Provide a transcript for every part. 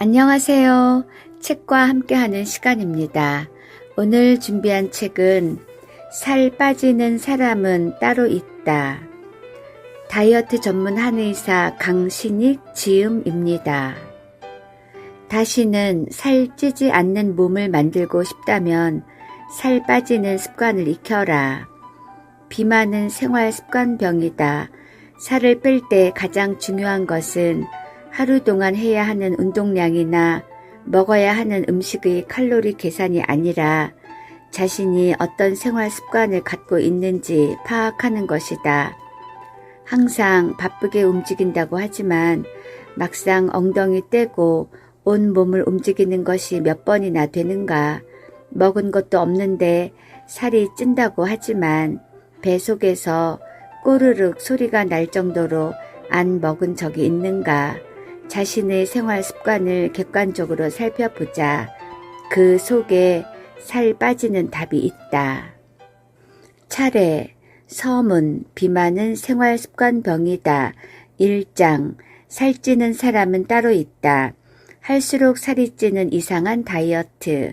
안녕하세요. 책과 함께하는 시간입니다. 오늘 준비한 책은 살 빠지는 사람은 따로 있다. 다이어트 전문 한의사 강신익 지음입니다. 다시는 살 찌지 않는 몸을 만들고 싶다면 살 빠지는 습관을 익혀라. 비만은 생활 습관병이다. 살을 뺄 때 가장 중요한 것은 하루 동안 해야 하는 운동량이나 먹어야 하는 음식의 칼로리 계산이 아니라 자신이 어떤 생활 습관을 갖고 있는지 파악하는 것이다. 항상 바쁘게 움직인다고 하지만 막상 엉덩이 떼고 온 몸을 움직이는 것이 몇 번이나 되는가? 먹은 것도 없는데 살이 찐다고 하지만 배 속에서 꼬르륵 소리가 날 정도로 안 먹은 적이 있는가? 자신의 생활 습관을 객관적으로 살펴보자. 그 속에 살 빠지는 답이 있다. 차례, 서문, 비만은 생활 습관병이다. 1장, 살찌는 사람은 따로 있다. 할수록 살이 찌는 이상한 다이어트.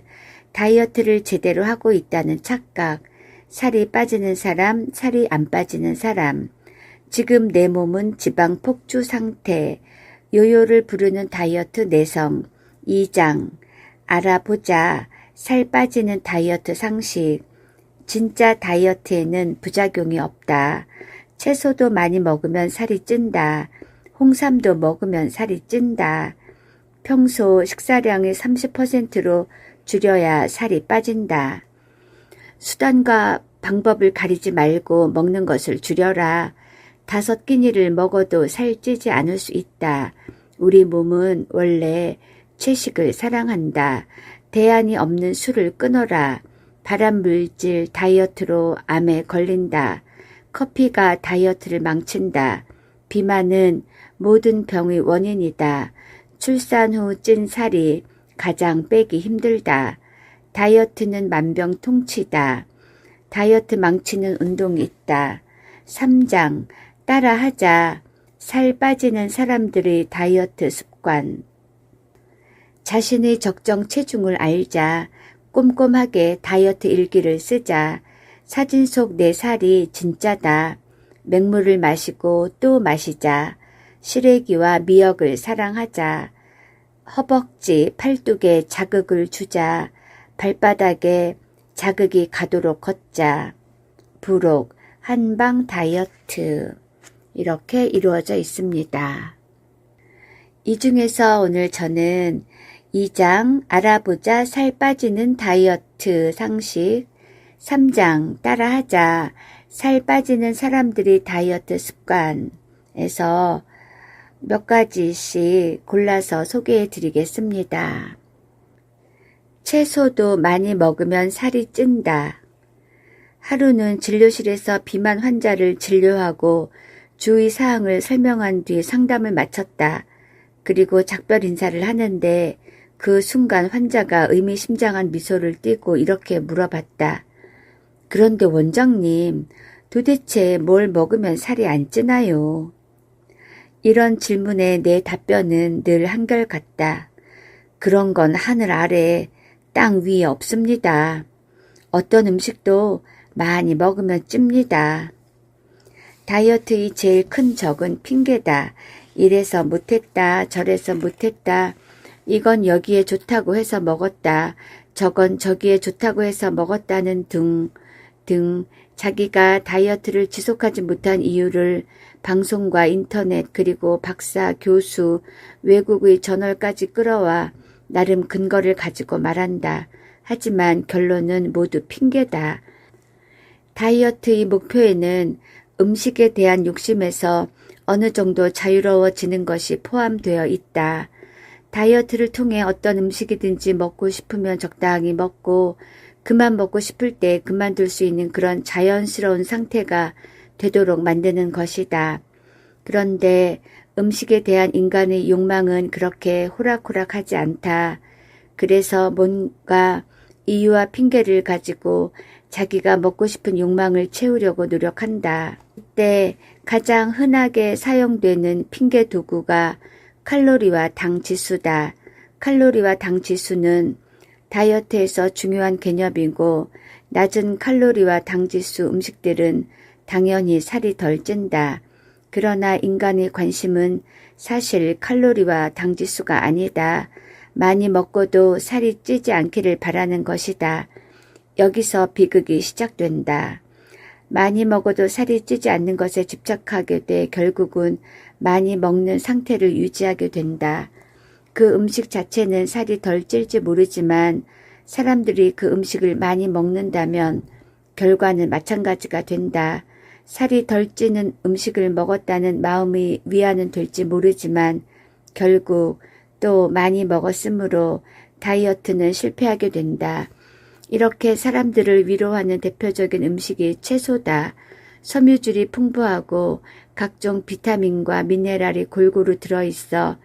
다이어트를 제대로 하고 있다는 착각. 살이 빠지는 사람, 살이 안 빠지는 사람. 지금 내 몸은 지방 폭주 상태. 요요를 부르는 다이어트 내성. 2장, 알아보자. 살 빠지는 다이어트 상식. 진짜 다이어트에는 부작용이 없다. 채소도 많이 먹으면 살이 찐다. 홍삼도 먹으면 살이 찐다. 평소 식사량의 30%로 줄여야 살이 빠진다. 수단과 방법을 가리지 말고 먹는 것을 줄여라. 5끼니를 먹어도 살찌지 않을 수 있다. 우리 몸은 원래 채식을 사랑한다. 대안이 없는 술을 끊어라. 발암물질 다이어트로 암에 걸린다. 커피가 다이어트를 망친다. 비만은 모든 병의 원인이다. 출산 후 찐 살이 가장 빼기 힘들다. 다이어트는 만병통치다. 다이어트 망치는 운동이 있다. 3장, 따라하자. 살 빠지는 사람들의 다이어트 습관. 자신의 적정 체중을 알자. 꼼꼼하게 다이어트 일기를 쓰자. 사진 속 내 살이 진짜다. 맹물을 마시고 또 마시자. 시래기와 미역을 사랑하자. 허벅지, 팔뚝에 자극을 주자. 발바닥에 자극이 가도록 걷자. 부록, 한방 다이어트. 이렇게 이루어져 있습니다. 이 중에서 오늘 저는 2장 알아보자 살 빠지는 다이어트 상식, 3장 따라하자 살 빠지는 사람들이 다이어트 습관에서 몇 가지씩 골라서 소개해 드리겠습니다. 채소도 많이 먹으면 살이 찐다. 하루는 진료실에서 비만 환자를 진료하고 주의사항을 설명한 뒤 상담을 마쳤다. 그리고 작별 인사를 하는데 그 순간 환자가 의미심장한 미소를 띠고 이렇게 물어봤다. 그런데 원장님, 도대체 뭘 먹으면 살이 안 찌나요? 이런 질문에 내 답변은 늘 한결같다. 그런 건 하늘 아래, 땅 위에 없습니다. 어떤 음식도 많이 먹으면 찝니다. 다이어트의 제일 큰 적은 핑계다. 이래서 못했다. 저래서 못했다. 이건 여기에 좋다고 해서 먹었다. 저건 저기에 좋다고 해서 먹었다는 등 자기가 다이어트를 지속하지 못한 이유를 방송과 인터넷 그리고 박사, 교수, 외국의 저널까지 끌어와 나름 근거를 가지고 말한다. 하지만 결론은 모두 핑계다. 다이어트의 목표에는 음식에 대한 욕심에서 어느 정도 자유로워지는 것이 포함되어 있다. 다이어트를 통해 어떤 음식이든지 먹고 싶으면 적당히 먹고 그만 먹고 싶을 때 그만둘 수 있는 그런 자연스러운 상태가 되도록 만드는 것이다. 그런데 음식에 대한 인간의 욕망은 그렇게 호락호락하지 않다. 그래서 뭔가 이유와 핑계를 가지고 자기가 먹고 싶은 욕망을 채우려고 노력한다. 이때 가장 흔하게 사용되는 핑계 도구가 칼로리와 당 지수다. 칼로리와 당 지수는 다이어트에서 중요한 개념이고 낮은 칼로리와 당 지수 음식들은 당연히 살이 덜 찐다. 그러나 인간의 관심은 사실 칼로리와 당 지수가 아니다. 많이 먹고도 살이 찌지 않기를 바라는 것이다. 여기서 비극이 시작된다. 많이 먹어도 살이 찌지 않는 것에 집착하게 돼 결국은 많이 먹는 상태를 유지하게 된다. 그 음식 자체는 살이 덜 찔지 모르지만 사람들이 그 음식을 많이 먹는다면 결과는 마찬가지가 된다. 살이 덜 찌는 음식을 먹었다는 마음의 위안은 될지 모르지만 결국 또 많이 먹었으므로 다이어트는 실패하게 된다. 이렇게 사람들을 위로하는 대표적인 음식이 채소다. 섬유질이 풍부하고 각종 비타민과 미네랄이 골고루 들어있어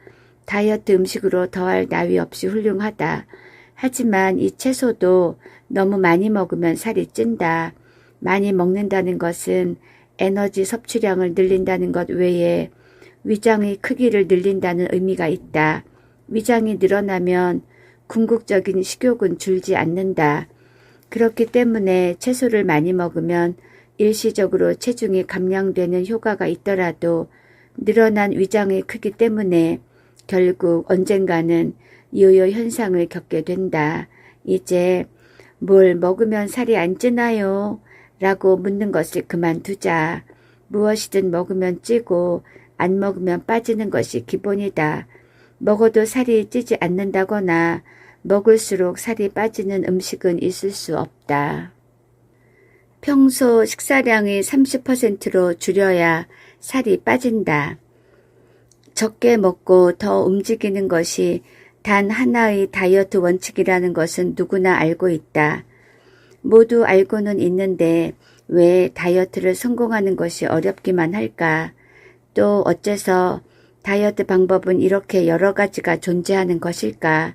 다이어트 음식으로 더할 나위 없이 훌륭하다. 하지만 이 채소도 너무 많이 먹으면 살이 찐다. 많이 먹는다는 것은 에너지 섭취량을 늘린다는 것 외에 위장의 크기를 늘린다는 의미가 있다. 위장이 늘어나면 궁극적인 식욕은 줄지 않는다. 그렇기 때문에 채소를 많이 먹으면 일시적으로 체중이 감량되는 효과가 있더라도 늘어난 위장의 크기 때문에 결국 언젠가는 요요 현상을 겪게 된다. 이제 뭘 먹으면 살이 안 찌나요? 라고 묻는 것을 그만두자. 무엇이든 먹으면 찌고 안 먹으면 빠지는 것이 기본이다. 먹어도 살이 찌지 않는다거나 먹을수록 살이 빠지는 음식은 있을 수 없다. 평소 식사량의 30%로 줄여야 살이 빠진다. 적게 먹고 더 움직이는 것이 단 하나의 다이어트 원칙이라는 것은 누구나 알고 있다. 모두 알고는 있는데 왜 다이어트를 성공하는 것이 어렵기만 할까? 또 어째서 다이어트 방법은 이렇게 여러 가지가 존재하는 것일까?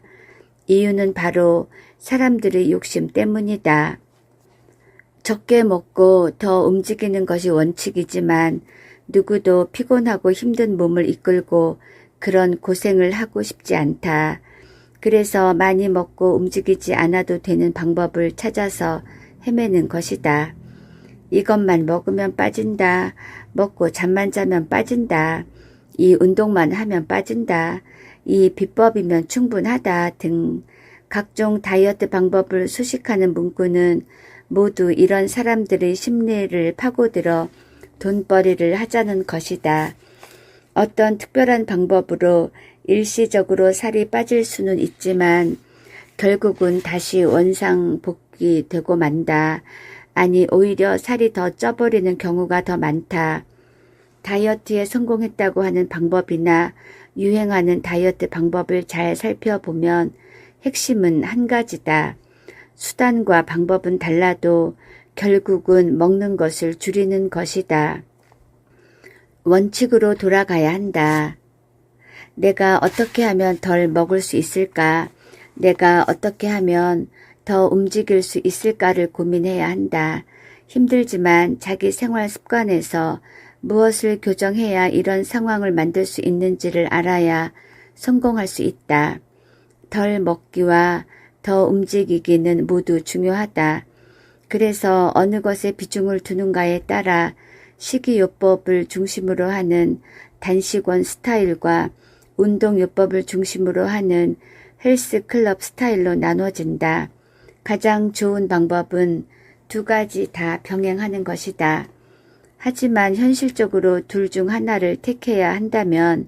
이유는 바로 사람들의 욕심 때문이다. 적게 먹고 더 움직이는 것이 원칙이지만 누구도 피곤하고 힘든 몸을 이끌고 그런 고생을 하고 싶지 않다. 그래서 많이 먹고 움직이지 않아도 되는 방법을 찾아서 헤매는 것이다. 이것만 먹으면 빠진다. 먹고 잠만 자면 빠진다. 이 운동만 하면 빠진다. 이 비법이면 충분하다 등 각종 다이어트 방법을 수식하는 문구는 모두 이런 사람들의 심리를 파고들어 돈벌이를 하자는 것이다. 어떤 특별한 방법으로 일시적으로 살이 빠질 수는 있지만 결국은 다시 원상복귀되고 만다. 아니 오히려 살이 더 쪄버리는 경우가 더 많다. 다이어트에 성공했다고 하는 방법이나 유행하는 다이어트 방법을 잘 살펴보면 핵심은 한 가지다. 수단과 방법은 달라도 결국은 먹는 것을 줄이는 것이다. 원칙으로 돌아가야 한다. 내가 어떻게 하면 덜 먹을 수 있을까? 내가 어떻게 하면 더 움직일 수 있을까를 고민해야 한다. 힘들지만 자기 생활 습관에서 무엇을 교정해야 이런 상황을 만들 수 있는지를 알아야 성공할 수 있다. 덜 먹기와 더 움직이기는 모두 중요하다. 그래서 어느 것에 비중을 두는가에 따라 식이요법을 중심으로 하는 단식원 스타일과 운동요법을 중심으로 하는 헬스클럽 스타일로 나눠진다. 가장 좋은 방법은 두 가지 다 병행하는 것이다. 하지만 현실적으로 둘 중 하나를 택해야 한다면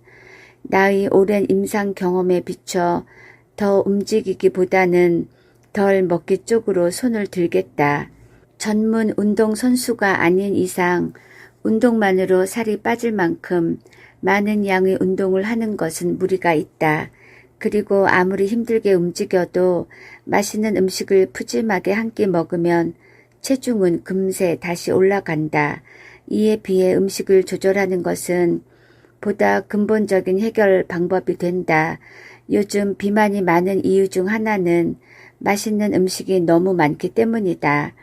나의 오랜 임상 경험에 비춰 더 움직이기보다는 덜 먹기 쪽으로 손을 들겠다. 전문 운동선수가 아닌 이상 운동만으로 살이 빠질 만큼 많은 양의 운동을 하는 것은 무리가 있다. 그리고 아무리 힘들게 움직여도 맛있는 음식을 푸짐하게 한 끼 먹으면 체중은 금세 다시 올라간다. 이에 비해 음식을 조절하는 것은 보다 근본적인 해결 방법이 된다. 요즘 비만이 많은 이유 중 하나는 맛있는 음식이 너무 많기 때문이다.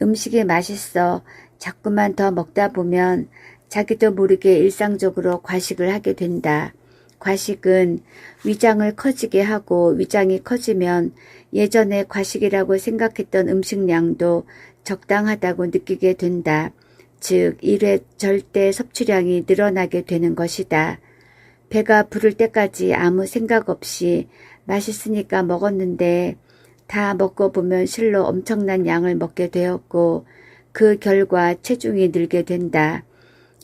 음식이 맛있어 자꾸만 더 먹다 보면 자기도 모르게 일상적으로 과식을 하게 된다. 과식은 위장을 커지게 하고 위장이 커지면 예전에 과식이라고 생각했던 음식량도 적당하다고 느끼게 된다. 즉, 1회 절대 섭취량이 늘어나게 되는 것이다. 배가 부를 때까지 아무 생각 없이 맛있으니까 먹었는데 다 먹고 보면 실로 엄청난 양을 먹게 되었고 그 결과 체중이 늘게 된다.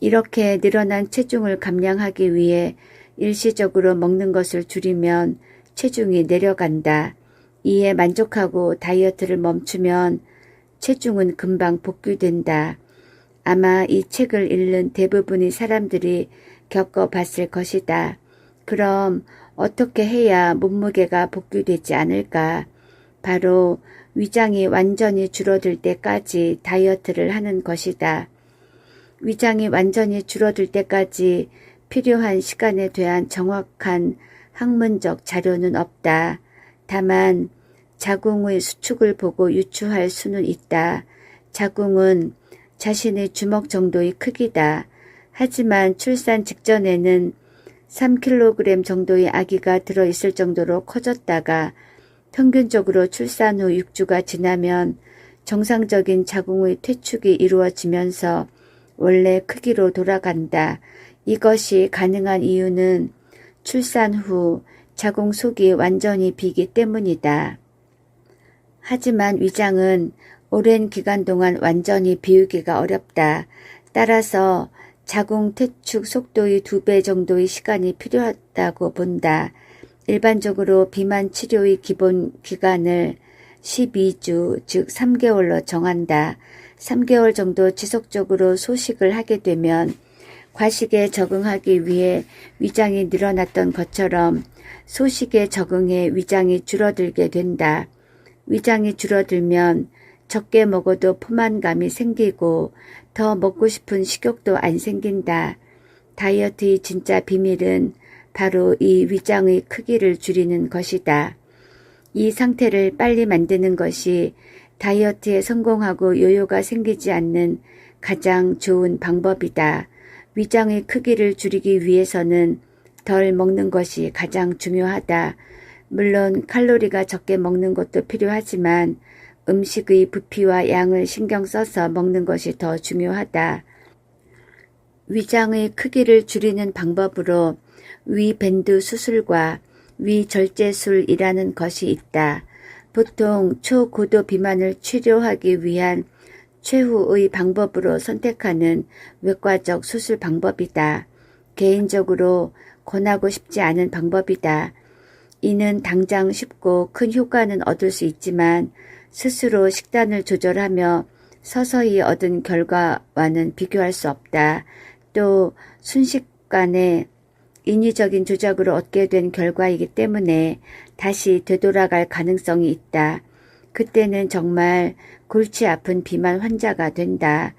이렇게 늘어난 체중을 감량하기 위해 일시적으로 먹는 것을 줄이면 체중이 내려간다. 이에 만족하고 다이어트를 멈추면 체중은 금방 복귀된다. 아마 이 책을 읽는 대부분의 사람들이 겪어봤을 것이다. 그럼 어떻게 해야 몸무게가 복귀되지 않을까? 바로 위장이 완전히 줄어들 때까지 다이어트를 하는 것이다. 위장이 완전히 줄어들 때까지 필요한 시간에 대한 정확한 학문적 자료는 없다. 다만 자궁의 수축을 보고 유추할 수는 있다. 자궁은 자신의 주먹 정도의 크기다. 하지만 출산 직전에는 3kg 정도의 아기가 들어있을 정도로 커졌다가 평균적으로 출산 후 6주가 지나면 정상적인 자궁의 퇴축이 이루어지면서 원래 크기로 돌아간다. 이것이 가능한 이유는 출산 후 자궁 속이 완전히 비기 때문이다. 하지만 위장은 오랜 기간 동안 완전히 비우기가 어렵다. 따라서 자궁 퇴축 속도의 2배 정도의 시간이 필요하다고 본다. 일반적으로 비만 치료의 기본 기간을 12주, 즉 3개월로 정한다. 3개월 정도 지속적으로 소식을 하게 되면 과식에 적응하기 위해 위장이 늘어났던 것처럼 소식에 적응해 위장이 줄어들게 된다. 위장이 줄어들면 적게 먹어도 포만감이 생기고 더 먹고 싶은 식욕도 안 생긴다. 다이어트의 진짜 비밀은 바로 이 위장의 크기를 줄이는 것이다. 이 상태를 빨리 만드는 것이 다이어트에 성공하고 요요가 생기지 않는 가장 좋은 방법이다. 위장의 크기를 줄이기 위해서는 덜 먹는 것이 가장 중요하다. 물론 칼로리가 적게 먹는 것도 필요하지만 음식의 부피와 양을 신경 써서 먹는 것이 더 중요하다. 위장의 크기를 줄이는 방법으로 위밴드 수술과 위절제술이라는 것이 있다. 보통 초고도 비만을 치료하기 위한 최후의 방법으로 선택하는 외과적 수술 방법이다. 개인적으로 권하고 싶지 않은 방법이다. 이는 당장 쉽고 큰 효과는 얻을 수 있지만 스스로 식단을 조절하며 서서히 얻은 결과와는 비교할 수 없다. 또 순식간에 인위적인 조작으로 얻게 된 결과이기 때문에 다시 되돌아갈 가능성이 있다. 그때는 정말 골치 아픈 비만 환자가 된다.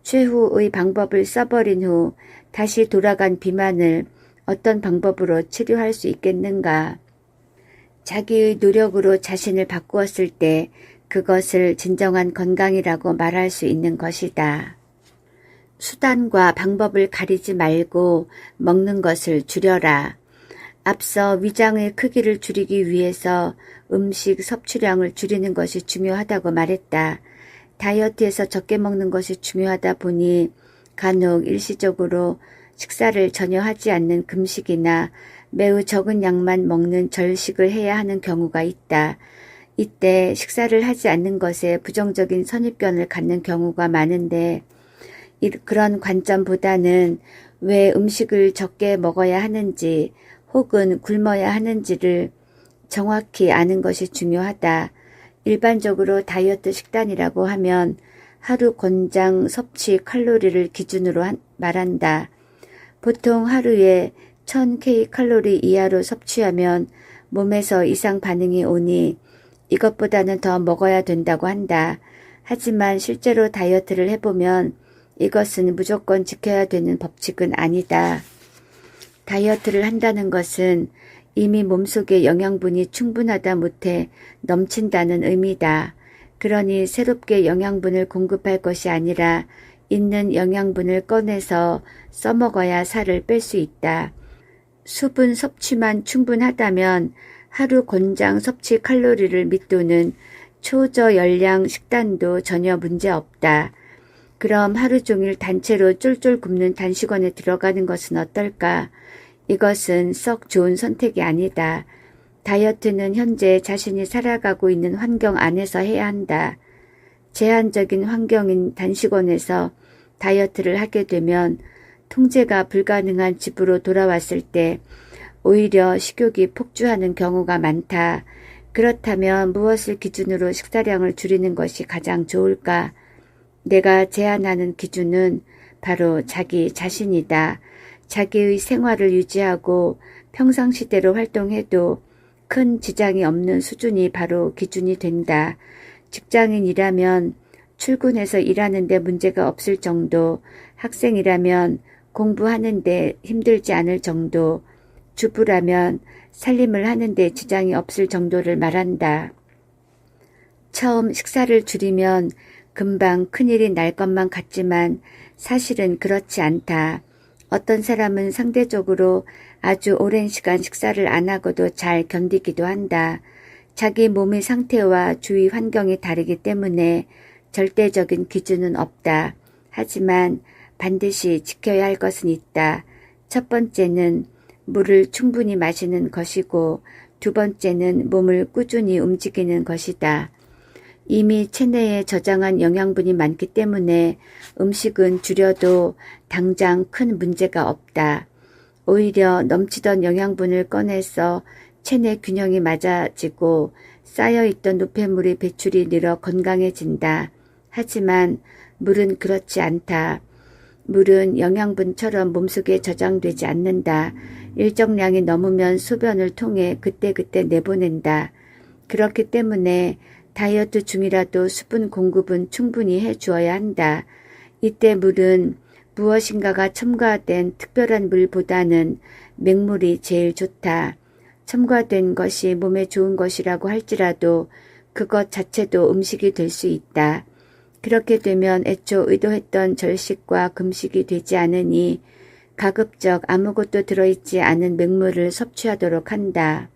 최후의 방법을 써버린 후 다시 돌아간 비만을 어떤 방법으로 치료할 수 있겠는가? 자기의 노력으로 자신을 바꾸었을 때 그것을 진정한 건강이라고 말할 수 있는 것이다. 수단과 방법을 가리지 말고 먹는 것을 줄여라. 앞서 위장의 크기를 줄이기 위해서 음식 섭취량을 줄이는 것이 중요하다고 말했다. 다이어트에서 적게 먹는 것이 중요하다 보니 간혹 일시적으로 식사를 전혀 하지 않는 금식이나 매우 적은 양만 먹는 절식을 해야 하는 경우가 있다. 이때 식사를 하지 않는 것에 부정적인 선입견을 갖는 경우가 많은데 그런 관점보다는 왜 음식을 적게 먹어야 하는지 혹은 굶어야 하는지를 정확히 아는 것이 중요하다. 일반적으로 다이어트 식단이라고 하면 하루 권장 섭취 칼로리를 기준으로 말한다. 보통 하루에 1000kcal 이하로 섭취하면 몸에서 이상 반응이 오니 이것보다는 더 먹어야 된다고 한다. 하지만 실제로 다이어트를 해보면 이것은 무조건 지켜야 되는 법칙은 아니다. 다이어트를 한다는 것은 이미 몸속에 영양분이 충분하다 못해 넘친다는 의미다. 그러니 새롭게 영양분을 공급할 것이 아니라 있는 영양분을 꺼내서 써먹어야 살을 뺄 수 있다. 수분 섭취만 충분하다면 하루 권장 섭취 칼로리를 밑도는 초저열량 식단도 전혀 문제 없다. 그럼 하루 종일 단체로 쫄쫄 굶는 단식원에 들어가는 것은 어떨까? 이것은 썩 좋은 선택이 아니다. 다이어트는 현재 자신이 살아가고 있는 환경 안에서 해야 한다. 제한적인 환경인 단식원에서 다이어트를 하게 되면 통제가 불가능한 집으로 돌아왔을 때 오히려 식욕이 폭주하는 경우가 많다. 그렇다면 무엇을 기준으로 식사량을 줄이는 것이 가장 좋을까? 내가 제안하는 기준은 바로 자기 자신이다. 자기의 생활을 유지하고 평상시대로 활동해도 큰 지장이 없는 수준이 바로 기준이 된다. 직장인이라면 출근해서 일하는데 문제가 없을 정도, 학생이라면 공부하는데 힘들지 않을 정도, 주부라면 살림을 하는데 지장이 없을 정도를 말한다. 처음 식사를 줄이면 금방 큰일이 날 것만 같지만 사실은 그렇지 않다. 어떤 사람은 상대적으로 아주 오랜 시간 식사를 안 하고도 잘 견디기도 한다. 자기 몸의 상태와 주위 환경이 다르기 때문에 절대적인 기준은 없다. 하지만 반드시 지켜야 할 것은 있다. 첫 번째는 물을 충분히 마시는 것이고 두 번째는 몸을 꾸준히 움직이는 것이다. 이미 체내에 저장한 영양분이 많기 때문에 음식은 줄여도 당장 큰 문제가 없다. 오히려 넘치던 영양분을 꺼내서 체내 균형이 맞아지고 쌓여있던 노폐물의 배출이 늘어 건강해진다. 하지만 물은 그렇지 않다. 물은 영양분처럼 몸속에 저장되지 않는다. 일정량이 넘으면 소변을 통해 그때그때 내보낸다. 그렇기 때문에 다이어트 중이라도 수분 공급은 충분히 해주어야 한다. 이때 물은 무엇인가가 첨가된 특별한 물보다는 맹물이 제일 좋다. 첨가된 것이 몸에 좋은 것이라고 할지라도 그것 자체도 음식이 될 수 있다. 그렇게 되면 애초 의도했던 절식과 금식이 되지 않으니 가급적 아무것도 들어있지 않은 맹물을 섭취하도록 한다.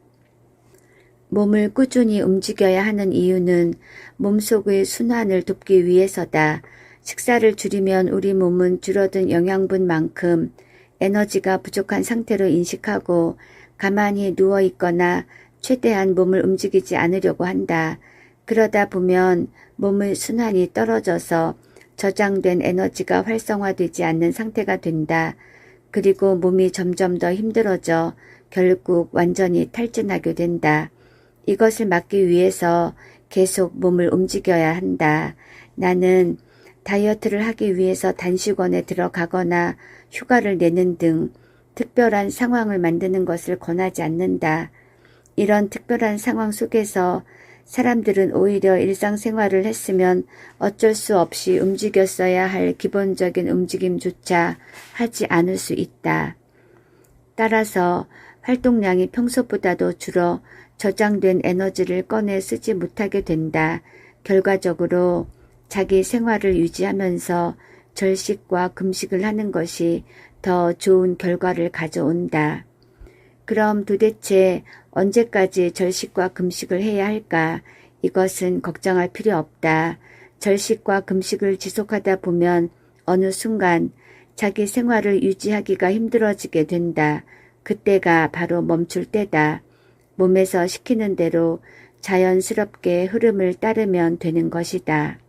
몸을 꾸준히 움직여야 하는 이유는 몸속의 순환을 돕기 위해서다. 식사를 줄이면 우리 몸은 줄어든 영양분만큼 에너지가 부족한 상태로 인식하고 가만히 누워있거나 최대한 몸을 움직이지 않으려고 한다. 그러다 보면 몸의 순환이 떨어져서 저장된 에너지가 활성화되지 않는 상태가 된다. 그리고 몸이 점점 더 힘들어져 결국 완전히 탈진하게 된다. 이것을 막기 위해서 계속 몸을 움직여야 한다. 나는 다이어트를 하기 위해서 단식원에 들어가거나 휴가를 내는 등 특별한 상황을 만드는 것을 권하지 않는다. 이런 특별한 상황 속에서 사람들은 오히려 일상생활을 했으면 어쩔 수 없이 움직였어야 할 기본적인 움직임조차 하지 않을 수 있다. 따라서 활동량이 평소보다도 줄어 저장된 에너지를 꺼내 쓰지 못하게 된다. 결과적으로 자기 생활을 유지하면서 절식과 금식을 하는 것이 더 좋은 결과를 가져온다. 그럼 도대체 언제까지 절식과 금식을 해야 할까? 이것은 걱정할 필요 없다. 절식과 금식을 지속하다 보면 어느 순간 자기 생활을 유지하기가 힘들어지게 된다. 그때가 바로 멈출 때다. 몸에서 시키는 대로 자연스럽게 흐름을 따르면 되는 것이다.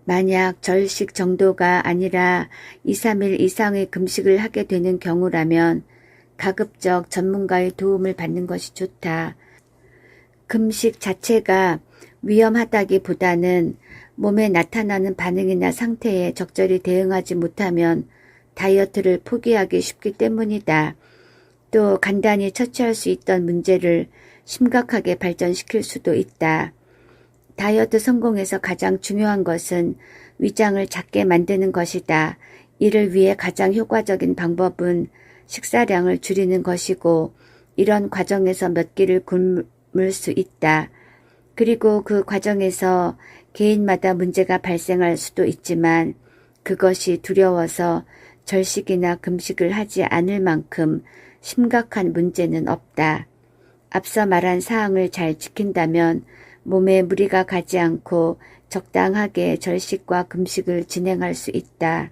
만약 절식 정도가 아니라 2, 3일 이상의 금식을 하게 되는 경우라면 가급적 전문가의 도움을 받는 것이 좋다. 금식 자체가 위험하다기보다는 몸에 나타나는 반응이나 상태에 적절히 대응하지 못하면 다이어트를 포기하기 쉽기 때문이다. 또 간단히 처치할 수 있던 문제를 심각하게 발전시킬 수도 있다. 다이어트 성공에서 가장 중요한 것은 위장을 작게 만드는 것이다. 이를 위해 가장 효과적인 방법은 식사량을 줄이는 것이고 이런 과정에서 몇 끼를 굶을 수 있다. 그리고 그 과정에서 개인마다 문제가 발생할 수도 있지만 그것이 두려워서 절식이나 금식을 하지 않을 만큼 심각한 문제는 없다. 앞서 말한 사항을 잘 지킨다면 몸에 무리가 가지 않고 적당하게 절식과 금식을 진행할 수 있다.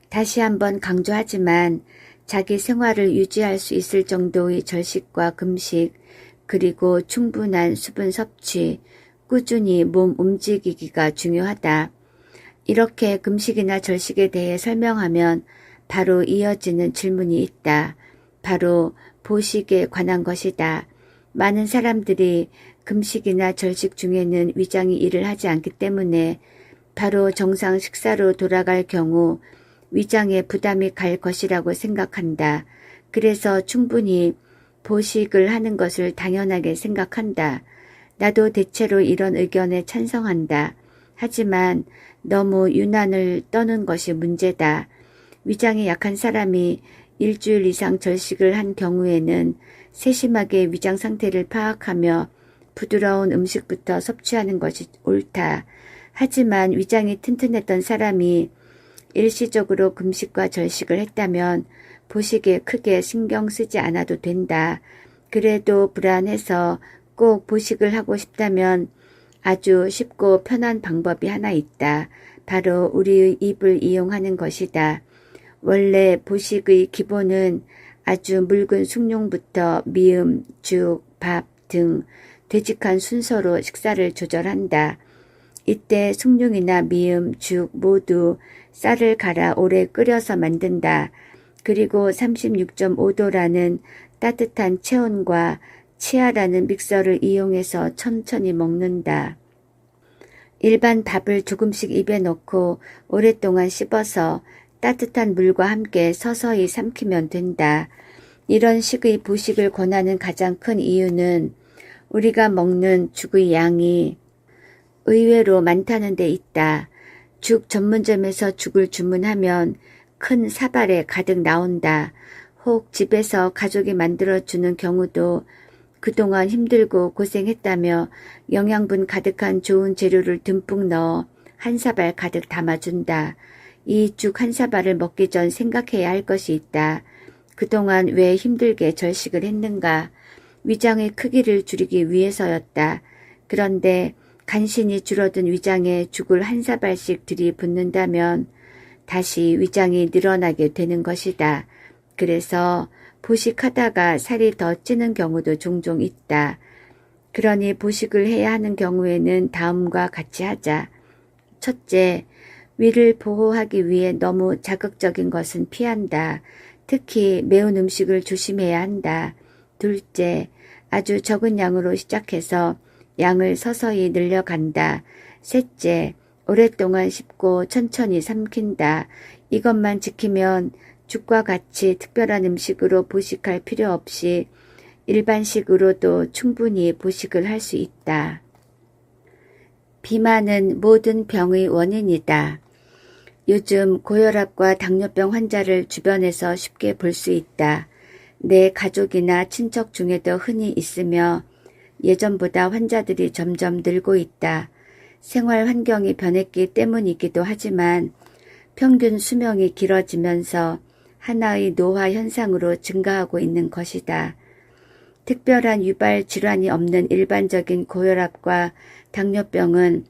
다시 한번 강조하지만 자기 생활을 유지할 수 있을 정도의 절식과 금식, 그리고 충분한 수분 섭취, 꾸준히 몸 움직이기가 중요하다. 이렇게 금식이나 절식에 대해 설명하면 바로 이어지는 질문이 있다. 바로 보식에 관한 것이다. 많은 사람들이 금식이나 절식 중에는 위장이 일을 하지 않기 때문에 바로 정상 식사로 돌아갈 경우 위장에 부담이 갈 것이라고 생각한다. 그래서 충분히 보식을 하는 것을 당연하게 생각한다. 나도 대체로 이런 의견에 찬성한다. 하지만 너무 유난을 떠는 것이 문제다. 위장이 약한 사람이 일주일 이상 절식을 한 경우에는 세심하게 위장 상태를 파악하며 부드러운 음식부터 섭취하는 것이 옳다. 하지만 위장이 튼튼했던 사람이 일시적으로 금식과 절식을 했다면 보식에 크게 신경 쓰지 않아도 된다. 그래도 불안해서 꼭 보식을 하고 싶다면 아주 쉽고 편한 방법이 하나 있다. 바로 우리의 입을 이용하는 것이다. 원래 보식의 기본은 아주 묽은 숭늉부터 미음, 죽, 밥 등 되직한 순서로 식사를 조절한다. 이때 숭늉이나 미음, 죽 모두 쌀을 갈아 오래 끓여서 만든다. 그리고 36.5도라는 따뜻한 체온과 치아라는 믹서를 이용해서 천천히 먹는다. 일반 밥을 조금씩 입에 넣고 오랫동안 씹어서 따뜻한 물과 함께 서서히 삼키면 된다. 이런 식의 보식을 권하는 가장 큰 이유는 우리가 먹는 죽의 양이 의외로 많다는 데 있다. 죽 전문점에서 죽을 주문하면 큰 사발에 가득 나온다. 혹 집에서 가족이 만들어주는 경우도 그동안 힘들고 고생했다며 영양분 가득한 좋은 재료를 듬뿍 넣어 한 사발 가득 담아준다. 이 죽 한 사발을 먹기 전 생각해야 할 것이 있다. 그동안 왜 힘들게 절식을 했는가? 위장의 크기를 줄이기 위해서였다. 그런데 간신히 줄어든 위장에 죽을 한 사발씩 들이붓는다면 다시 위장이 늘어나게 되는 것이다. 그래서 보식하다가 살이 더 찌는 경우도 종종 있다. 그러니 보식을 해야 하는 경우에는 다음과 같이 하자. 첫째, 위를 보호하기 위해 너무 자극적인 것은 피한다. 특히 매운 음식을 조심해야 한다. 둘째, 아주 적은 양으로 시작해서 양을 서서히 늘려간다. 셋째, 오랫동안 씹고 천천히 삼킨다. 이것만 지키면 죽과 같이 특별한 음식으로 보식할 필요 없이 일반식으로도 충분히 보식을 할 수 있다. 비만은 모든 병의 원인이다. 요즘 고혈압과 당뇨병 환자를 주변에서 쉽게 볼 수 있다. 내 가족이나 친척 중에도 흔히 있으며 예전보다 환자들이 점점 늘고 있다. 생활 환경이 변했기 때문이기도 하지만 평균 수명이 길어지면서 하나의 노화 현상으로 증가하고 있는 것이다. 특별한 유발 질환이 없는 일반적인 고혈압과 당뇨병은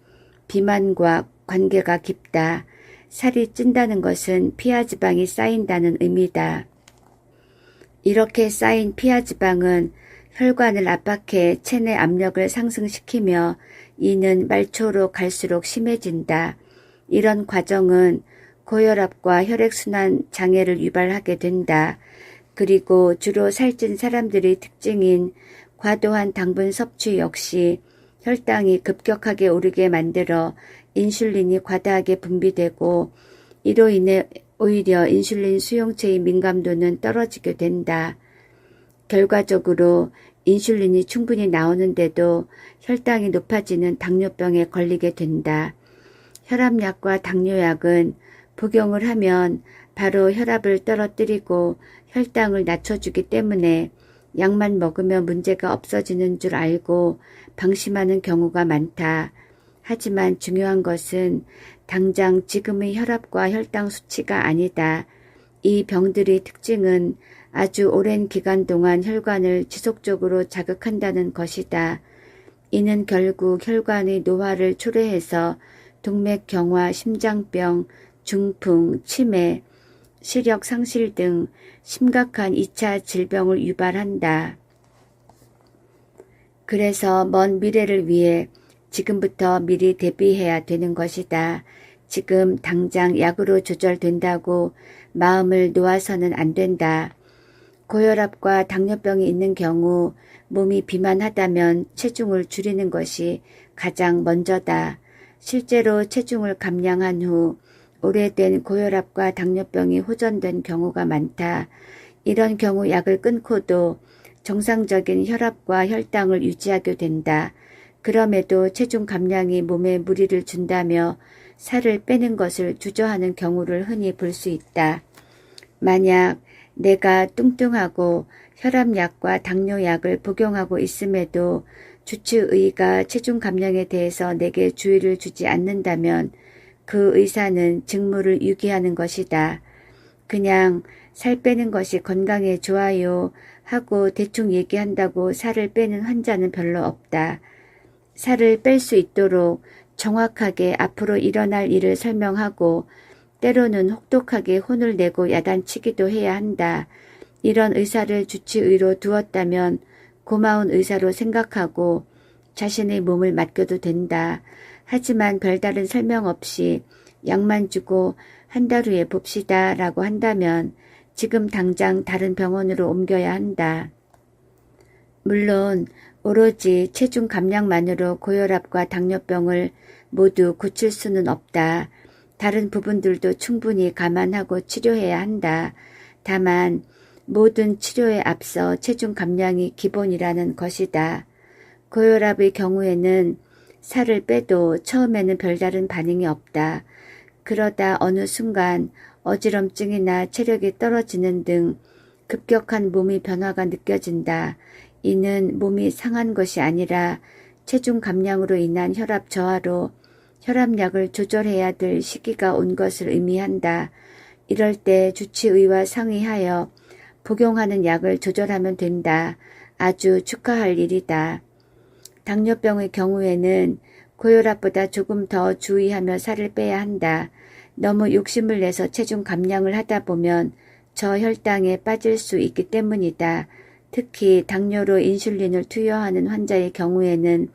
비만과 관계가 깊다. 살이 찐다는 것은 피하지방이 쌓인다는 의미다. 이렇게 쌓인 피하지방은 혈관을 압박해 체내 압력을 상승시키며 이는 말초로 갈수록 심해진다. 이런 과정은 고혈압과 혈액순환 장애를 유발하게 된다. 그리고 주로 살찐 사람들의 특징인 과도한 당분 섭취 역시 혈당이 급격하게 오르게 만들어 인슐린이 과다하게 분비되고 이로 인해 오히려 인슐린 수용체의 민감도는 떨어지게 된다. 결과적으로 인슐린이 충분히 나오는데도 혈당이 높아지는 당뇨병에 걸리게 된다. 혈압약과 당뇨약은 복용을 하면 바로 혈압을 떨어뜨리고 혈당을 낮춰주기 때문에 약만 먹으면 문제가 없어지는 줄 알고 방심하는 경우가 많다. 하지만 중요한 것은 당장 지금의 혈압과 혈당 수치가 아니다. 이 병들의 특징은 아주 오랜 기간 동안 혈관을 지속적으로 자극한다는 것이다. 이는 결국 혈관의 노화를 초래해서 동맥경화, 심장병, 중풍, 치매, 시력 상실 등 심각한 2차 질병을 유발한다. 그래서 먼 미래를 위해 지금부터 미리 대비해야 되는 것이다. 지금 당장 약으로 조절된다고 마음을 놓아서는 안 된다. 고혈압과 당뇨병이 있는 경우 몸이 비만하다면 체중을 줄이는 것이 가장 먼저다. 실제로 체중을 감량한 후 오래된 고혈압과 당뇨병이 호전된 경우가 많다. 이런 경우 약을 끊고도 정상적인 혈압과 혈당을 유지하게 된다. 그럼에도 체중 감량이 몸에 무리를 준다며 살을 빼는 것을 주저하는 경우를 흔히 볼 수 있다. 만약 내가 뚱뚱하고 혈압약과 당뇨약을 복용하고 있음에도 주치의가 체중 감량에 대해서 내게 주의를 주지 않는다면 그 의사는 직무를 유기하는 것이다. 그냥 살 빼는 것이 건강에 좋아요 하고 대충 얘기한다고 살을 빼는 환자는 별로 없다. 살을 뺄 수 있도록 정확하게 앞으로 일어날 일을 설명하고 때로는 혹독하게 혼을 내고 야단치기도 해야 한다. 이런 의사를 주치의로 두었다면 고마운 의사로 생각하고 자신의 몸을 맡겨도 된다. 하지만 별다른 설명 없이 약만 주고 한 달 후에 봅시다 라고 한다면 지금 당장 다른 병원으로 옮겨야 한다. 물론 오로지 체중 감량만으로 고혈압과 당뇨병을 모두 고칠 수는 없다. 다른 부분들도 충분히 감안하고 치료해야 한다. 다만 모든 치료에 앞서 체중 감량이 기본이라는 것이다. 고혈압의 경우에는 살을 빼도 처음에는 별다른 반응이 없다. 그러다 어느 순간 어지럼증이나 체력이 떨어지는 등 급격한 몸의 변화가 느껴진다. 이는 몸이 상한 것이 아니라 체중 감량으로 인한 혈압 저하로 혈압약을 조절해야 될 시기가 온 것을 의미한다. 이럴 때 주치의와 상의하여 복용하는 약을 조절하면 된다. 아주 축하할 일이다. 당뇨병의 경우에는 고혈압보다 조금 더 주의하며 살을 빼야 한다. 너무 욕심을 내서 체중 감량을 하다 보면 저혈당에 빠질 수 있기 때문이다. 특히 당뇨로 인슐린을 투여하는 환자의 경우에는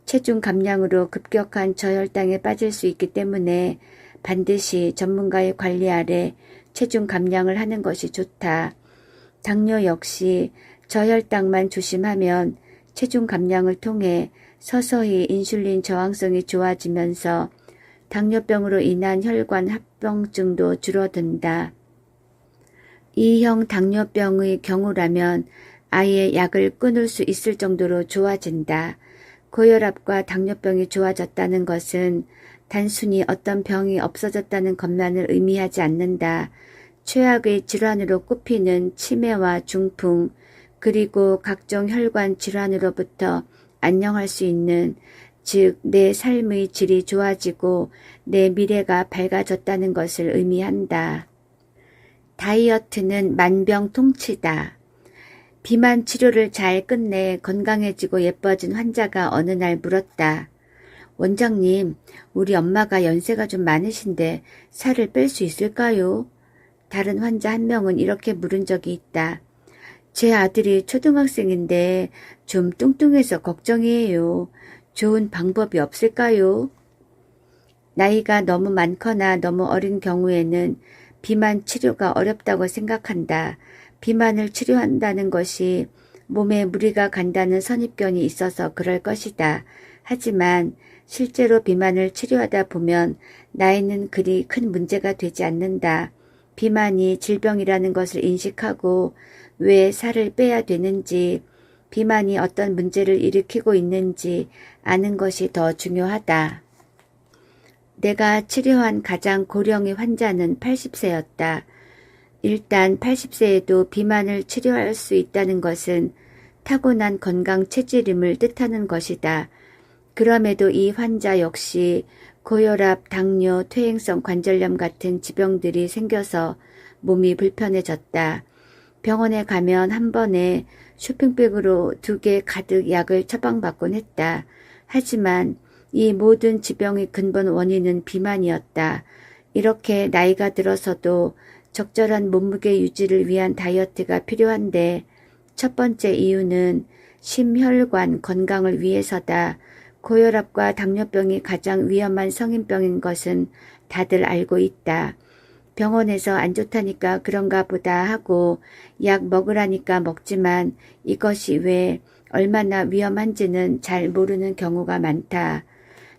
체중 감량으로 급격한 저혈당에 빠질 수 있기 때문에 반드시 전문가의 관리 아래 체중 감량을 하는 것이 좋다. 당뇨 역시 저혈당만 조심하면 체중 감량을 통해 서서히 인슐린 저항성이 좋아지면서 당뇨병으로 인한 혈관 합병증도 줄어든다. 2형 당뇨병의 경우라면 아예 약을 끊을 수 있을 정도로 좋아진다. 고혈압과 당뇨병이 좋아졌다는 것은 단순히 어떤 병이 없어졌다는 것만을 의미하지 않는다. 최악의 질환으로 꼽히는 치매와 중풍, 그리고 각종 혈관 질환으로부터 안녕할 수 있는, 즉 내 삶의 질이 좋아지고 내 미래가 밝아졌다는 것을 의미한다. 다이어트는 만병통치다. 비만 치료를 잘 끝내 건강해지고 예뻐진 환자가 어느 날 물었다. 원장님, 우리 엄마가 연세가 좀 많으신데 살을 뺄 수 있을까요? 다른 환자 한 명은 이렇게 물은 적이 있다. 제 아들이 초등학생인데 좀 뚱뚱해서 걱정이에요. 좋은 방법이 없을까요? 나이가 너무 많거나 너무 어린 경우에는 비만 치료가 어렵다고 생각한다. 비만을 치료한다는 것이 몸에 무리가 간다는 선입견이 있어서 그럴 것이다. 하지만 실제로 비만을 치료하다 보면 나이는 그리 큰 문제가 되지 않는다. 비만이 질병이라는 것을 인식하고 왜 살을 빼야 되는지, 비만이 어떤 문제를 일으키고 있는지 아는 것이 더 중요하다. 내가 치료한 가장 고령의 환자는 80세였다. 일단 80세에도 비만을 치료할 수 있다는 것은 타고난 건강 체질임을 뜻하는 것이다. 그럼에도 이 환자 역시 고혈압, 당뇨, 퇴행성 관절염 같은 지병들이 생겨서 몸이 불편해졌다. 병원에 가면 한 번에 쇼핑백으로 2개 가득 약을 처방받곤 했다. 하지만 이 모든 지병의 근본 원인은 비만이었다. 이렇게 나이가 들어서도 적절한 몸무게 유지를 위한 다이어트가 필요한데 첫 번째 이유는 심혈관 건강을 위해서다. 고혈압과 당뇨병이 가장 위험한 성인병인 것은 다들 알고 있다. 병원에서 안 좋다니까 그런가 보다 하고 약 먹으라니까 먹지만 이것이 왜 얼마나 위험한지는 잘 모르는 경우가 많다.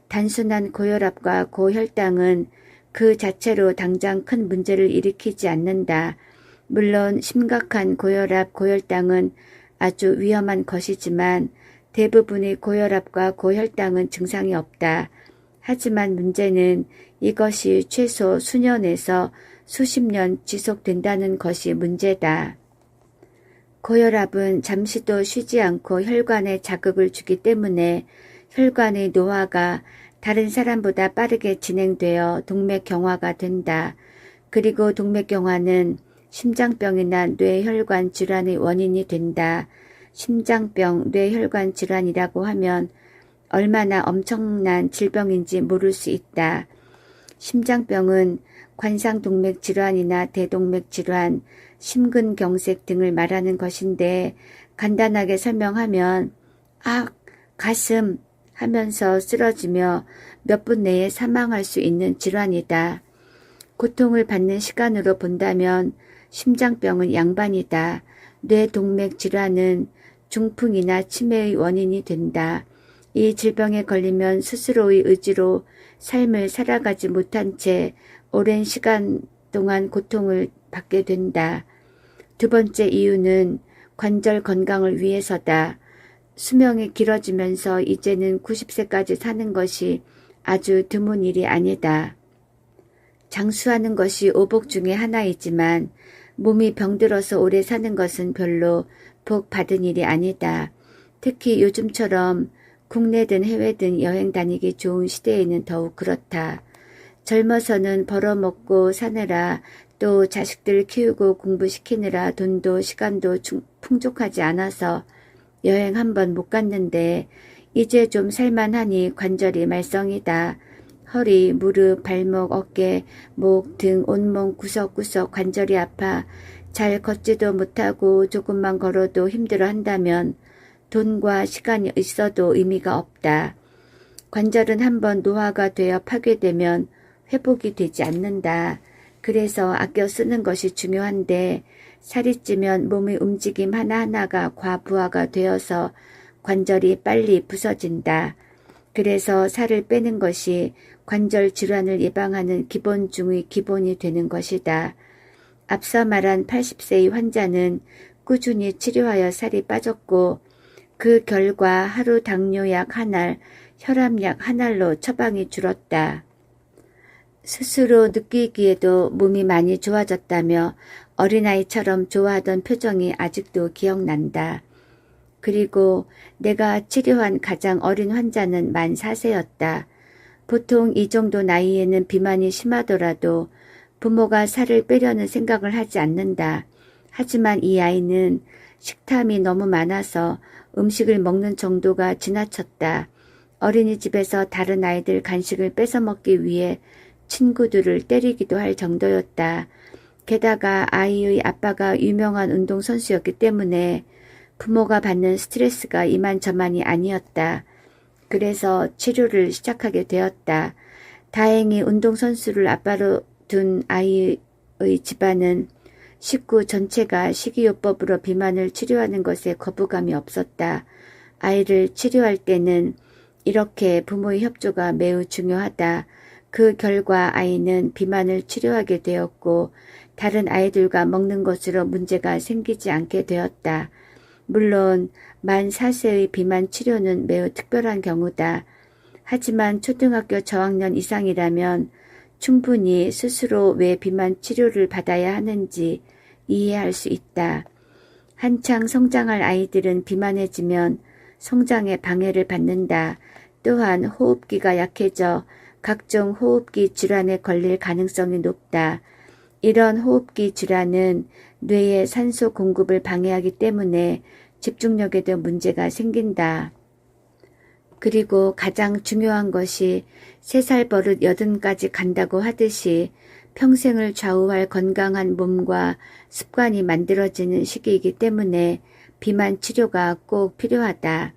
단순한 고혈압과 고혈당은 그 자체로 당장 큰 문제를 일으키지 않는다. 물론 심각한 고혈압, 고혈당은 아주 위험한 것이지만 대부분의 고혈압과 고혈당은 증상이 없다. 하지만 문제는 이것이 최소 수년에서 수십 년 지속된다는 것이 문제다. 고혈압은 잠시도 쉬지 않고 혈관에 자극을 주기 때문에 혈관의 노화가 다른 사람보다 빠르게 진행되어 동맥경화가 된다. 그리고 동맥경화는 심장병이나 뇌혈관 질환의 원인이 된다. 심장병, 뇌혈관 질환이라고 하면 얼마나 엄청난 질병인지 모를 수 있다. 심장병은 관상동맥 질환이나 대동맥 질환, 심근경색 등을 말하는 것인데 간단하게 설명하면 가슴 하면서 쓰러지며 몇 분 내에 사망할 수 있는 질환이다. 고통을 받는 시간으로 본다면 심장병은 양반이다. 뇌동맥 질환은 중풍이나 치매의 원인이 된다. 이 질병에 걸리면 스스로의 의지로 삶을 살아가지 못한 채 오랜 시간 동안 고통을 받게 된다. 두 번째 이유는 관절 건강을 위해서다. 수명이 길어지면서 이제는 90세까지 사는 것이 아주 드문 일이 아니다. 장수하는 것이 오복 중의 하나이지만 몸이 병들어서 오래 사는 것은 별로 복 받은 일이 아니다. 특히 요즘처럼 국내든 해외든 여행 다니기 좋은 시대에는 더욱 그렇다. 젊어서는 벌어먹고 사느라 또 자식들 키우고 공부시키느라 돈도 시간도 풍족하지 않아서 여행 한번 못 갔는데 이제 좀 살만하니 관절이 말썽이다. 허리, 무릎, 발목, 어깨, 목 등 온몸 구석구석 관절이 아파 잘 걷지도 못하고 조금만 걸어도 힘들어 한다면 돈과 시간이 있어도 의미가 없다. 관절은 한번 노화가 되어 파괴되면 회복이 되지 않는다. 그래서 아껴 쓰는 것이 중요한데 살이 찌면 몸의 움직임 하나하나가 과부하가 되어서 관절이 빨리 부서진다. 그래서 살을 빼는 것이 관절 질환을 예방하는 기본 중의 기본이 되는 것이다. 앞서 말한 80세의 환자는 꾸준히 치료하여 살이 빠졌고 그 결과 하루 당뇨약 한 알, 혈압약 한 알로 처방이 줄었다. 스스로 느끼기에도 몸이 많이 좋아졌다며 어린아이처럼 좋아하던 표정이 아직도 기억난다. 그리고 내가 치료한 가장 어린 환자는 만 4세였다. 보통 이 정도 나이에는 비만이 심하더라도 부모가 살을 빼려는 생각을 하지 않는다. 하지만 이 아이는 식탐이 너무 많아서 음식을 먹는 정도가 지나쳤다. 어린이집에서 다른 아이들 간식을 뺏어 먹기 위해 친구들을 때리기도 할 정도였다. 게다가 아이의 아빠가 유명한 운동선수였기 때문에 부모가 받는 스트레스가 이만저만이 아니었다. 그래서 치료를 시작하게 되었다. 다행히 운동선수를 아빠로 둔 아이의 집안은 식구 전체가 식이요법으로 비만을 치료하는 것에 거부감이 없었다. 아이를 치료할 때는 이렇게 부모의 협조가 매우 중요하다. 그 결과 아이는 비만을 치료하게 되었고 다른 아이들과 먹는 것으로 문제가 생기지 않게 되었다. 물론 만 4세의 비만 치료는 매우 특별한 경우다. 하지만 초등학교 저학년 이상이라면 충분히 스스로 왜 비만 치료를 받아야 하는지 이해할 수 있다. 한창 성장할 아이들은 비만해지면 성장에 방해를 받는다. 또한 호흡기가 약해져 각종 호흡기 질환에 걸릴 가능성이 높다. 이런 호흡기 질환은 뇌의 산소 공급을 방해하기 때문에 집중력에도 문제가 생긴다. 그리고 가장 중요한 것이 3살 버릇 80까지 간다고 하듯이 평생을 좌우할 건강한 몸과 습관이 만들어지는 시기이기 때문에 비만 치료가 꼭 필요하다.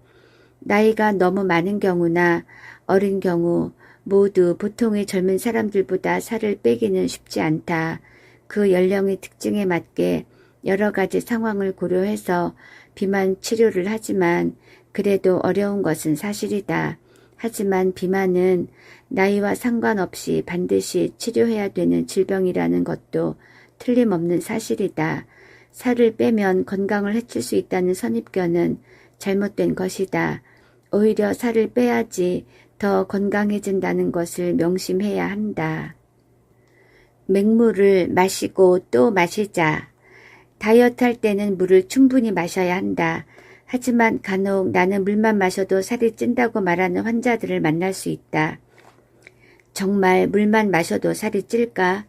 나이가 너무 많은 경우나 어린 경우 모두 보통의 젊은 사람들보다 살을 빼기는 쉽지 않다. 그 연령의 특징에 맞게 여러 가지 상황을 고려해서 비만 치료를 하지만 그래도 어려운 것은 사실이다. 하지만 비만은 나이와 상관없이 반드시 치료해야 되는 질병이라는 것도 틀림없는 사실이다. 살을 빼면 건강을 해칠 수 있다는 선입견은 잘못된 것이다. 오히려 살을 빼야지 더 건강해진다는 것을 명심해야 한다. 맹물을 마시고 또 마시자. 다이어트 할 때는 물을 충분히 마셔야 한다. 하지만 간혹 나는 물만 마셔도 살이 찐다고 말하는 환자들을 만날 수 있다. 정말 물만 마셔도 살이 찔까?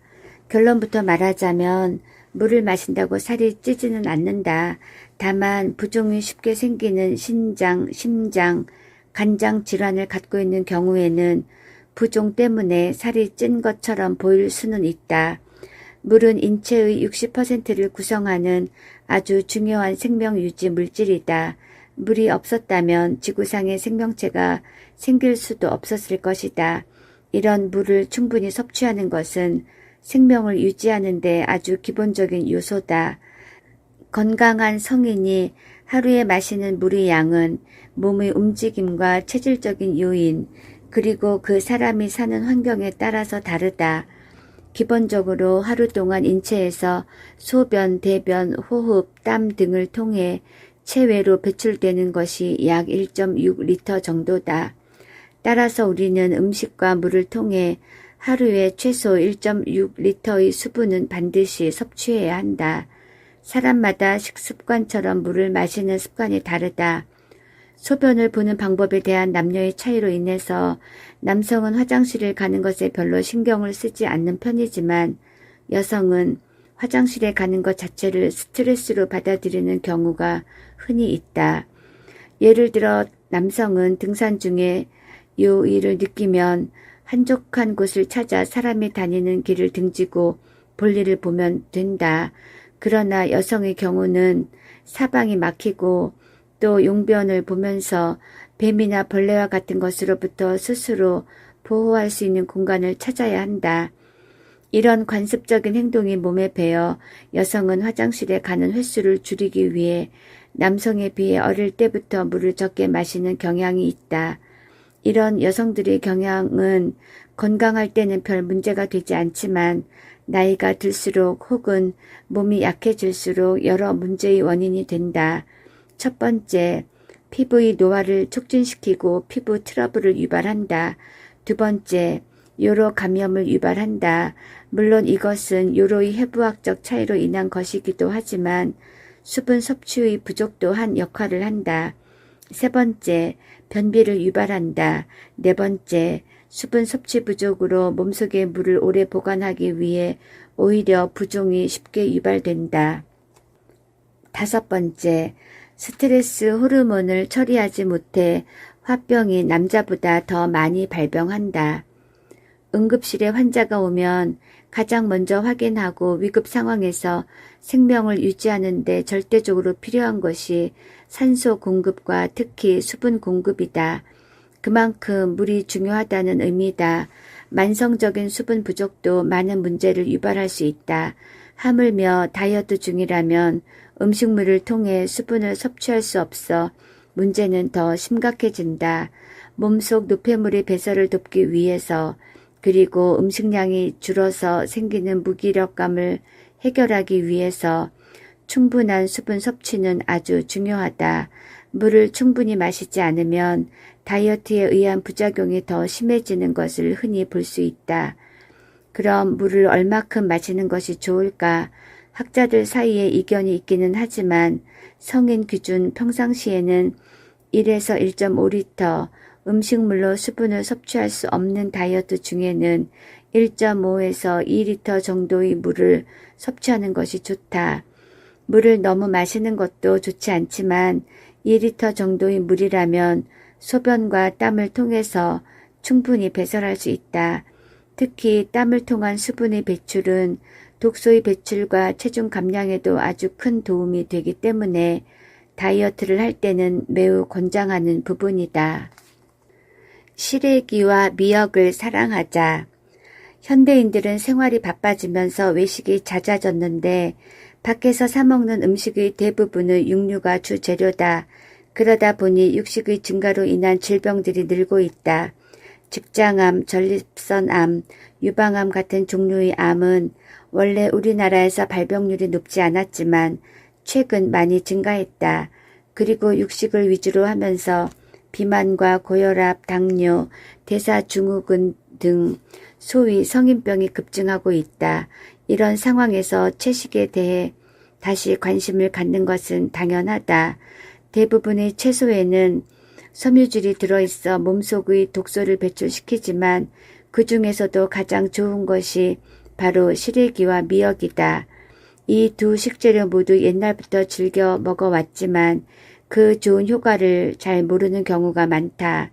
결론부터 말하자면 물을 마신다고 살이 찌지는 않는다. 다만 부종이 쉽게 생기는 신장, 심장, 간장 질환을 갖고 있는 경우에는 부종 때문에 살이 찐 것처럼 보일 수는 있다. 물은 인체의 60%를 구성하는 아주 중요한 생명유지 물질이다. 물이 없었다면 지구상의 생명체가 생길 수도 없었을 것이다. 이런 물을 충분히 섭취하는 것은 생명을 유지하는 데 아주 기본적인 요소다. 건강한 성인이 하루에 마시는 물의 양은 몸의 움직임과 체질적인 요인, 그리고 그 사람이 사는 환경에 따라서 다르다. 기본적으로 하루 동안 인체에서 소변, 대변, 호흡, 땀 등을 통해 체외로 배출되는 것이 약 1.6리터 정도다. 따라서 우리는 음식과 물을 통해 하루에 최소 1.6리터의 수분은 반드시 섭취해야 한다. 사람마다 식습관처럼 물을 마시는 습관이 다르다. 소변을 보는 방법에 대한 남녀의 차이로 인해서 남성은 화장실을 가는 것에 별로 신경을 쓰지 않는 편이지만 여성은 화장실에 가는 것 자체를 스트레스로 받아들이는 경우가 흔히 있다. 예를 들어 남성은 등산 중에 요일을 느끼면 한적한 곳을 찾아 사람이 다니는 길을 등지고 볼일을 보면 된다. 그러나 여성의 경우는 사방이 막히고 또 용변을 보면서 뱀이나 벌레와 같은 것으로부터 스스로 보호할 수 있는 공간을 찾아야 한다. 이런 관습적인 행동이 몸에 배어 여성은 화장실에 가는 횟수를 줄이기 위해 남성에 비해 어릴 때부터 물을 적게 마시는 경향이 있다. 이런 여성들의 경향은 건강할 때는 별 문제가 되지 않지만 나이가 들수록 혹은 몸이 약해질수록 여러 문제의 원인이 된다. 첫 번째, 피부의 노화를 촉진시키고 피부 트러블을 유발한다. 두 번째, 요로 감염을 유발한다. 물론 이것은 요로의 해부학적 차이로 인한 것이기도 하지만 수분 섭취의 부족도 한 역할을 한다. 세 번째, 변비를 유발한다. 네 번째, 수분 섭취 부족으로 몸속에 물을 오래 보관하기 위해 오히려 부종이 쉽게 유발된다. 다섯 번째, 스트레스 호르몬을 처리하지 못해 화병이 남자보다 더 많이 발병한다. 응급실에 환자가 오면 가장 먼저 확인하고 위급 상황에서 생명을 유지하는 데 절대적으로 필요한 것이 산소 공급과 특히 수분 공급이다. 그만큼 물이 중요하다는 의미다. 만성적인 수분 부족도 많은 문제를 유발할 수 있다. 하물며 다이어트 중이라면 음식물을 통해 수분을 섭취할 수 없어 문제는 더 심각해진다. 몸속 노폐물의 배설을 돕기 위해서 그리고 음식량이 줄어서 생기는 무기력감을 해결하기 위해서 충분한 수분 섭취는 아주 중요하다. 물을 충분히 마시지 않으면 다이어트에 의한 부작용이 더 심해지는 것을 흔히 볼 수 있다. 그럼 물을 얼마큼 마시는 것이 좋을까? 학자들 사이에 이견이 있기는 하지만 성인 기준 평상시에는 1에서 1.5리터 음식물로 수분을 섭취할 수 없는 다이어트 중에는 1.5에서 2리터 정도의 물을 섭취하는 것이 좋다. 물을 너무 마시는 것도 좋지 않지만 2리터 정도의 물이라면 소변과 땀을 통해서 충분히 배설할 수 있다. 특히 땀을 통한 수분의 배출은 독소의 배출과 체중 감량에도 아주 큰 도움이 되기 때문에 다이어트를 할 때는 매우 권장하는 부분이다. 시래기와 미역을 사랑하자. 현대인들은 생활이 바빠지면서 외식이 잦아졌는데 밖에서 사 먹는 음식의 대부분은 육류가 주재료다. 그러다 보니 육식의 증가로 인한 질병들이 늘고 있다. 직장암, 전립선암, 유방암 같은 종류의 암은 원래 우리나라에서 발병률이 높지 않았지만 최근 많이 증가했다. 그리고 육식을 위주로 하면서 비만과 고혈압, 당뇨, 대사증후군 등 소위 성인병이 급증하고 있다. 이런 상황에서 채식에 대해 다시 관심을 갖는 것은 당연하다. 대부분의 채소에는 섬유질이 들어있어 몸속의 독소를 배출시키지만 그 중에서도 가장 좋은 것이 바로 시래기와 미역이다. 이 두 식재료 모두 옛날부터 즐겨 먹어왔지만 그 좋은 효과를 잘 모르는 경우가 많다.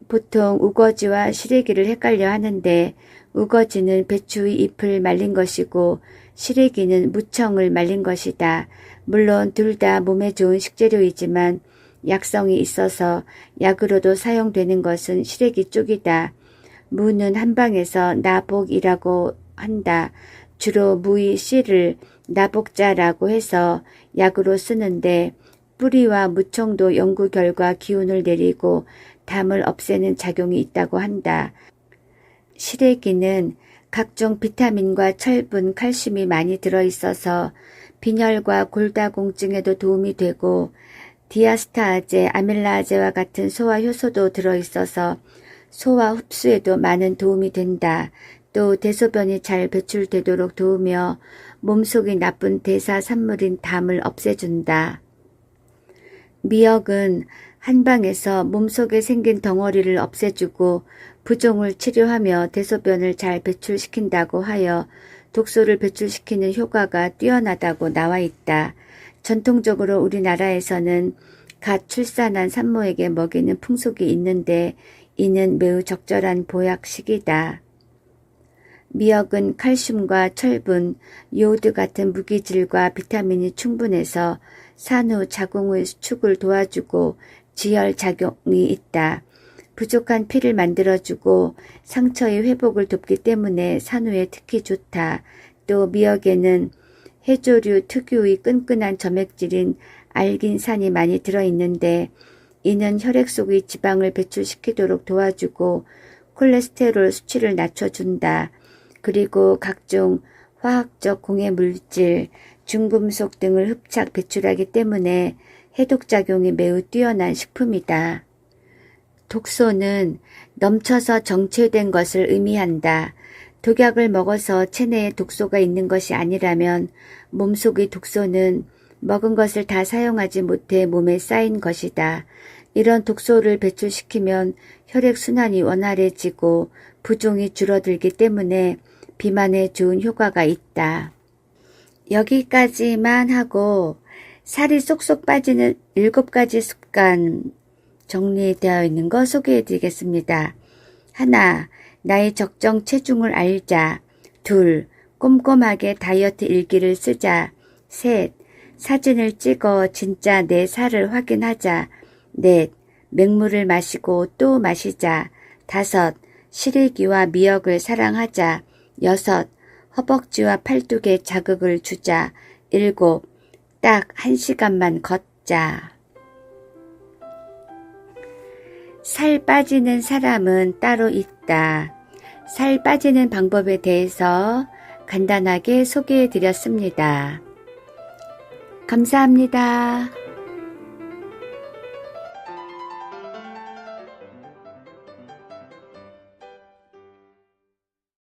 보통 우거지와 시래기를 헷갈려 하는데 우거지는 배추의 잎을 말린 것이고 시래기는 무청을 말린 것이다. 물론 둘 다 몸에 좋은 식재료이지만 약성이 있어서 약으로도 사용되는 것은 시래기 쪽이다. 무는 한방에서 나복이라고 한다. 주로 무의 씨를 나복자라고 해서 약으로 쓰는데 뿌리와 무청도 연구 결과 기운을 내리고 담을 없애는 작용이 있다고 한다. 시래기는 각종 비타민과 철분, 칼슘이 많이 들어있어서 빈혈과 골다공증에도 도움이 되고 디아스타아제, 아밀라아제와 같은 소화 효소도 들어있어서 소화 흡수에도 많은 도움이 된다. 또 대소변이 잘 배출되도록 도우며 몸속의 나쁜 대사 산물인 담을 없애준다. 미역은 한방에서 몸속에 생긴 덩어리를 없애주고 부종을 치료하며 대소변을 잘 배출시킨다고 하여 독소를 배출시키는 효과가 뛰어나다고 나와 있다. 전통적으로 우리나라에서는 갓 출산한 산모에게 먹이는 풍속이 있는데 이는 매우 적절한 보약식이다. 미역은 칼슘과 철분, 요오드 같은 무기질과 비타민이 충분해서 산후 자궁의 수축을 도와주고 지혈 작용이 있다. 부족한 피를 만들어주고 상처의 회복을 돕기 때문에 산후에 특히 좋다. 또 미역에는 해조류 특유의 끈끈한 점액질인 알긴산이 많이 들어있는데 이는 혈액 속의 지방을 배출시키도록 도와주고 콜레스테롤 수치를 낮춰준다. 그리고 각종 화학적 공해 물질, 중금속 등을 흡착 배출하기 때문에 해독작용이 매우 뛰어난 식품이다. 독소는 넘쳐서 정체된 것을 의미한다. 독약을 먹어서 체내에 독소가 있는 것이 아니라면 몸속의 독소는 먹은 것을 다 사용하지 못해 몸에 쌓인 것이다. 이런 독소를 배출시키면 혈액순환이 원활해지고 부종이 줄어들기 때문에 비만에 좋은 효과가 있다. 여기까지만 하고 살이 쏙쏙 빠지는 7가지 습관 정리되어 있는 거 소개해 드리겠습니다. 1. 나의 적정 체중을 알자. 2. 꼼꼼하게 다이어트 일기를 쓰자. 3. 사진을 찍어 진짜 내 살을 확인하자. 4. 맹물을 마시고 또 마시자. 5. 시래기와 미역을 사랑하자. 6. 허벅지와 팔뚝에 자극을 주자. 7. 딱 1시간만 걷자. 살 빠지는 사람은 따로 있다. 살 빠지는 방법에 대해서 간단하게 소개해 드렸습니다. 감사합니다.